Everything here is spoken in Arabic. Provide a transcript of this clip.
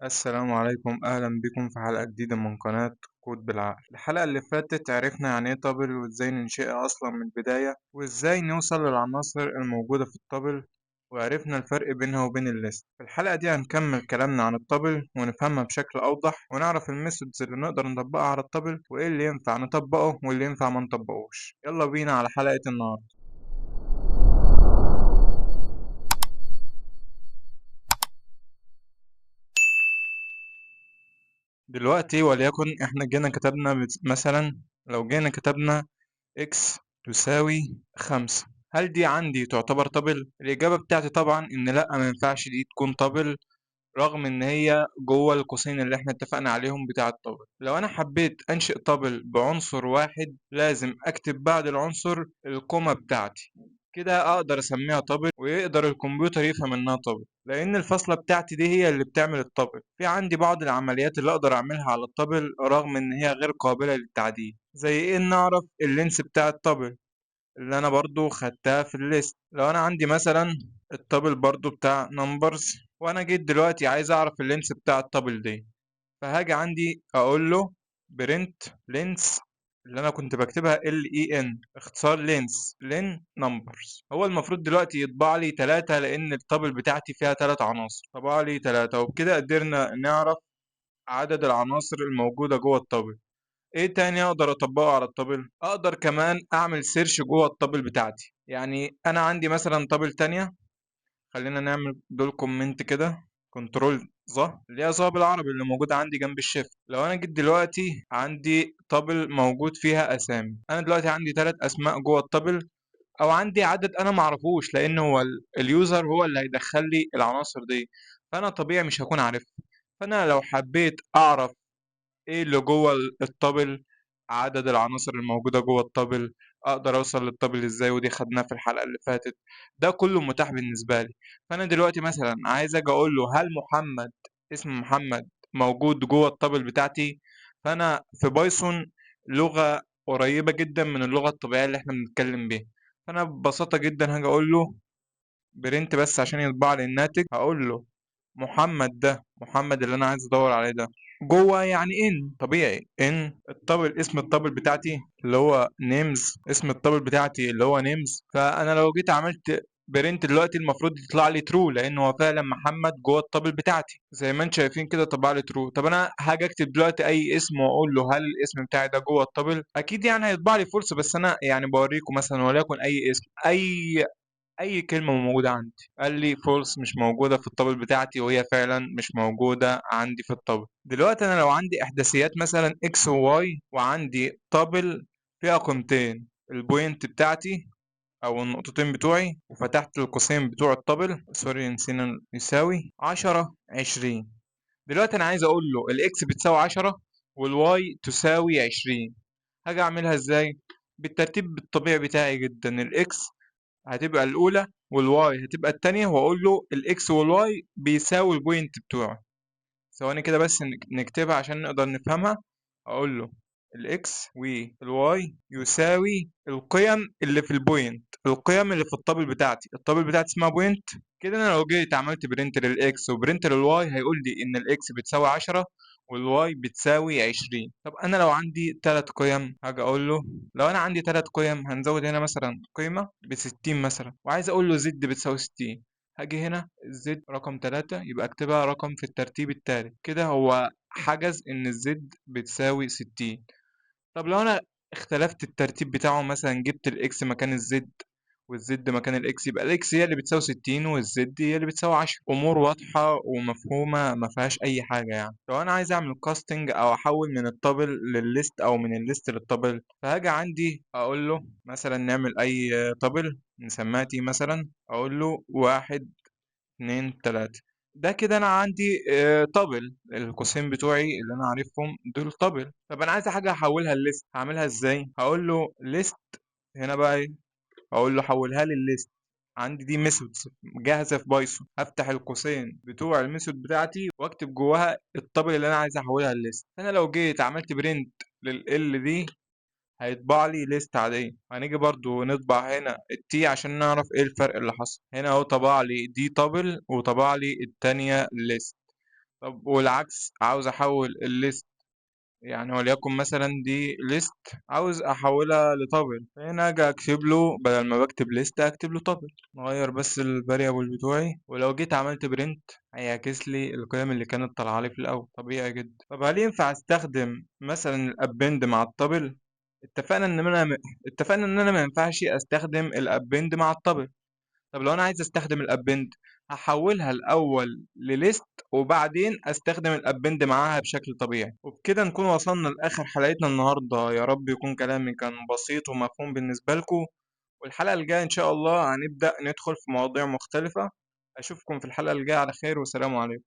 السلام عليكم، أهلا بكم في حلقة جديدة من قناة كود بالعقل. الحلقة اللي فاتت عرفنا يعني ايه طابل وازاي ننشئها أصلا من البداية وازاي نوصل للعناصر الموجودة في الطابل، وعرفنا الفرق بينها وبين الليست. في الحلقة دي هنكمل كلامنا عن الطابل ونفهمها بشكل أوضح ونعرف الميثودز اللي نقدر نطبقها على الطابل وايه اللي ينفع نطبقه واللي ينفع ما نطبقوش. يلا بينا على حلقة النهاردة. دلوقتي وليكن احنا جينا كتبنا مثلا، لو جينا كتبنا إكس تساوي 5، هل دي عندي تعتبر طبل؟ الإجابة بتاعتي طبعا إن لأ، ما ينفعش دي تكون طبل، رغم إن هي جوه القوسين اللي إحنا اتفقنا عليهم بتاع الطبل. لو أنا حبيت أنشئ طبل بعنصر واحد لازم أكتب بعد العنصر القومة بتاعتي، كده أقدر أسميها طبل ويقدر الكمبيوتر يفهم إنها طبل، لأن الفاصلة بتاعتي دي هي اللي بتعمل الطبل. في عندي بعض العمليات اللي أقدر أعملها على الطبل رغم إن هي غير قابلة للتعديل، زي إيه؟ إن أعرف اللينس بتاع الطبل اللي انا برضو خدتها في الليست. لو انا عندي مثلا التابل برضو بتاع نمبرز، وانا جيت دلوقتي عايز اعرف اللينس بتاع التابل دي، فهاجي عندي اقول له برنت لينس، اللي انا كنت بكتبها LEN اختصار لينس لين نمبرز. هو المفروض دلوقتي يطبع لي 3 لان التابل بتاعتي فيها 3 عناصر، طبع لي 3، وبكده قدرنا نعرف عدد العناصر الموجودة جوه التابل. ايه تاني اقدر اطبقه على الطبل؟ اقدر كمان اعمل سيرش جوه الطبل بتاعتي. يعني انا عندي مثلا طبل تانية، خلينا نعمل دول كومنت كده، كنترول ظا اللي هي ظا بالعربي اللي موجودة عندي جنب الشيفت. لو انا جيت دلوقتي عندي طبل موجود فيها اسامي، انا دلوقتي عندي 3 اسماء جوه الطبل، او عندي عدد انا معرفوش لان هو اليوزر هو اللي هيدخل لي العناصر دي، فانا طبيعي مش هكون عارفها. فانا لو حبيت اعرف ايه اللي جوه الطابل، عدد العناصر الموجودة جوه الطابل، اقدر اوصل للطابل ازاي، ودي خدناها في الحلقة اللي فاتت. ده كله متاح بالنسبة لي. فانا دلوقتي مثلا عايز اجي اقول له هل محمد، اسم محمد، موجود جوه الطابل بتاعتي؟ فانا في بايثون لغة قريبة جدا من اللغة الطبيعية اللي احنا بنتكلم بيها، فانا ببساطة جدا هاجي اقول له برنت، بس عشان يطبع لي الناتج هقول له محمد ده، محمد اللي انا عايز ادور عليه ده جوه، يعني ان طبيعي ان الطابل، اسم الطابل بتاعتي اللي هو نيمز، اسم الطابل بتاعتي اللي هو نيمز. فانا لو جيت عملت برنت دلوقتي المفروض يطلع لي ترو، لان هو فعلا محمد جوه الطابل بتاعتي زي ما انتم شايفين كده، طبع لي ترو. طب انا هاجي اكتب دلوقتي اي اسم واقول له هل الاسم بتاعي ده جوه الطابل؟ اكيد يعني هيطبع لي فولس، بس انا يعني بوريكم مثلا وليكن اي اسم، اي كلمة موجودة عندي، قال لي فولس مش موجودة في الطابل بتاعتي، وهي فعلا مش موجودة عندي في الطابل. دلوقتي انا لو عندي احداثيات مثلا اكس وواي، وعندي طابل فيها قيمتين، البوينت بتاعتي او النقطتين بتوعي، وفتحت القوسين بتوع الطابل، سوري نسينا، يساوي 10 20. دلوقتي انا عايز اقول له الاكس بتساوي 10 والواي تساوي 20. هاجي اعملها ازاي؟ بالترتيب الطبيعي بتاعي جدا، الاكس هتبقى الأولى والواي هتبقى التانية، وأقول له الإكس والواي بيساوي البوينت بتوعه. ثواني كده بس نكتبها عشان نقدر نفهمها. أقول له الإكس والواي يساوي القيم اللي في البوينت، القيم اللي في الطابل بتاعتي، الطابل بتاعتي اسمها بوينت. كده أنا لو جيت عملت برنت للإكس وبرنت للواي هيقول لي إن الإكس بتساوي 10 والواي بتساوي 20. طب انا لو عندي 3 قيم هاجي اقول له، لو انا عندي 3 قيم هنزود هنا مثلا قيمة ب60 مثلا، وعايز اقول له زد بتساوي 60، هاجي هنا زد رقم 3 يبقى اكتبها رقم في الترتيب التالي، كده هو حجز ان الزد بتساوي 60. طب لو انا اختلفت الترتيب بتاعه، مثلا جبت الاكس مكان الزد والزد مكان الاكس، يبقى الاكس هي اللي بتساوي 60 والزد هي اللي بتساوي 10. امور واضحه ومفهومه ما فيهاش اي حاجه. يعني لو انا عايز اعمل كاستنج او احول من التابل للليست او من الليست للتابل، فهاجي عندي اقول له مثلا نعمل اي تابل نسميها تي مثلا، اقول له 1 2 3. ده كده انا عندي طابل، القوسين بتوعي اللي انا عارفهم دول طابل. طب انا عايز حاجه احولها لليست، هعملها ازاي؟ هقول له ليست، هنا بقى ايه، اقول له حولها لي الليست. عندي دي ميثودز جاهزه في بايثون، هفتح القوسين بتوع الميثود بتاعتي واكتب جواها الطابل اللي انا عايز احولها لليست. انا لو جيت عملت برنت لل دي هيطبع لي ليست عادية. هنيجي برضو نطبع هنا التي عشان نعرف ايه الفرق اللي حصل. هنا اهو طبع لي دي طابل وطبع لي التانية ليست. طب والعكس، عاوز احول الليست، يعني وليكن مثلا دي ليست عاوز احولها لتابل، فهنا اجي اكتب له بدل ما بكتب ليست اكتب له تابل، نغير بس الفاريبل بتوعي، ولو جيت عملت برنت هيعكس لي القيم اللي كانت طالعه لي في الاول، طبيعي جدا. طب هل ينفع استخدم مثلا الابند مع التابل؟ اتفقنا ان انا اتفقنا ان انا ما ينفعش استخدم الابند مع التابل. طب لو انا عايز استخدم الابند، هحولها الاول لليست وبعدين استخدم الابند معاها بشكل طبيعي. وبكده نكون وصلنا لاخر حلقتنا النهارده، يا رب يكون كلامي كان بسيط ومفهوم بالنسبه لكم. والحلقه الجايه ان شاء الله هنبدا ندخل في مواضيع مختلفه. اشوفكم في الحلقه الجايه على خير، والسلام عليكم.